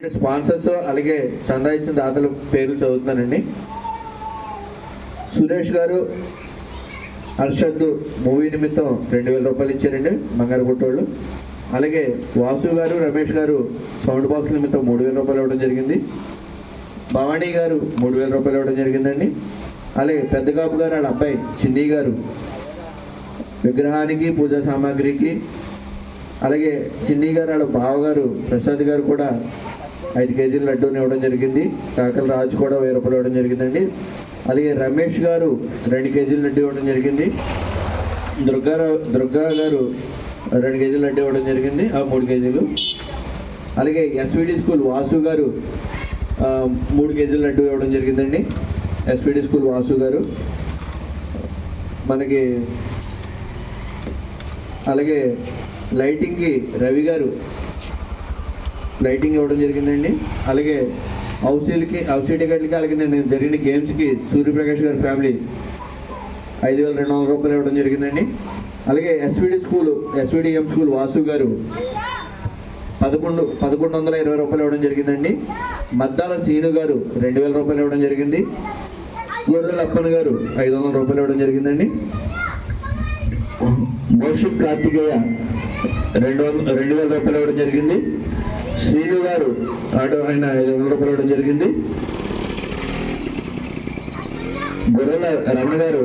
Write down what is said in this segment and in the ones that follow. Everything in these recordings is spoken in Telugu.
స్పాన్సర్స్ అలాగే చందా ఇచ్చిన దాతల పేర్లు చదువుతున్నానండి. సురేష్ గారు అర్షద్ మూవీ నిమిత్తం 2000 రూపాయలు ఇచ్చారండి బంగారుపుట్టోళ్ళు. అలాగే వాసు గారు రమేష్ గారు సౌండ్ బాక్స్ నిమిత్తం 3000 రూపాయలు ఇవ్వడం జరిగింది. భవానీ గారు 3000 రూపాయలు ఇవ్వడం జరిగిందండి. అలాగే పెద్దకాపు గారు వాళ్ళ అబ్బాయి చిన్ని గారు విగ్రహానికి పూజా సామాగ్రికి, అలాగే చిన్ని గారు వాళ్ళ బావగారు ప్రసాద్ గారు కూడా 5 కేజీల లడ్డూని ఇవ్వడం జరిగింది. కాకల రాజు కూడా 1000 రూపాయలు ఇవ్వడం జరిగిందండి. అలాగే రమేష్ గారు 2 కేజీల లడ్డు ఇవ్వడం జరిగింది. దుర్గా గారు 2 కేజీల లడ్డు ఇవ్వడం జరిగింది, 3 కేజీలు. అలాగే ఎస్విడి స్కూల్ వాసు గారు 3 కేజీల లడ్డు ఇవ్వడం జరిగిందండి. ఎస్విడి స్కూల్ వాసు గారు మనకి. అలాగే లైటింగ్కి రవి గారు లైటింగ్ ఇవ్వడం జరిగిందండి. అలాగే హౌసీ టికెట్లకి అలాగే నేను జరిగిన గేమ్స్కి సూర్యప్రకాష్ గారి ఫ్యామిలీ 5200 రూపాయలు ఇవ్వడం జరిగిందండి. అలాగే ఎస్విడిఎం స్కూల్ వాసు గారు 1120 రూపాయలు ఇవ్వడం జరిగిందండి. మద్దాల సీను గారు 2000 రూపాయలు ఇవ్వడం జరిగింది. గొర్రెల అప్పన్ గారు 500 రూపాయలు ఇవ్వడం జరిగిందండి. మోషిక్ కార్తికేయ 2000 రూపాయలు ఇవ్వడం జరిగింది. శ్రీను గారు ఆయన 500 రూపాయలు ఇవ్వడం జరిగింది. గొర్రెల రమణ గారు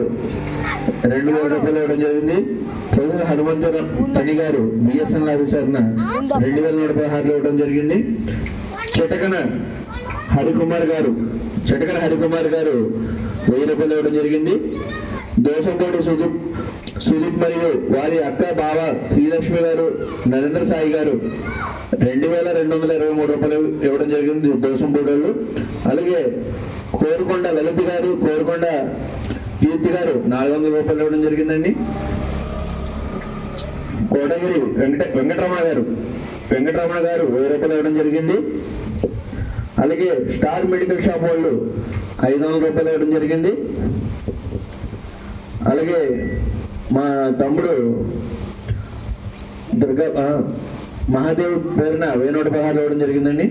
2000 రూపాయలు ఇవ్వడం జరిగింది. ప్రజల హనుమంత తని గారు బిఎస్ఎన్ఎల్ ఆఫీసర్న 2116 ఇవ్వడం జరిగింది. చటకన హరికుమార్ గారు 1000 రూపాయలు ఇవ్వడం జరిగింది. దోసంపోటి సుదీప్ మరియు వారి అక్క బావ శ్రీలక్ష్మి గారు నరేంద్ర సాయి గారు 2223 రూపాయలు ఇవ్వడం జరిగింది దోసంపోటోళ్ళు. అలాగే కోరుకొండ లలిత గారు కోరుకొండ కీర్తి గారు 400 రూపాయలు ఇవ్వడం జరిగిందండి. కోటగిరి వెంకటరమణ గారు 1000 రూపాయలు ఇవ్వడం జరిగింది. అలాగే స్టార్ మెడికల్ షాప్ వాళ్ళు 500 రూపాయలు ఇవ్వడం జరిగింది. అలాగే మా తమ్ముడు మహాదేవ్ పేరున 1116 ఇవ్వడం జరిగిందండి.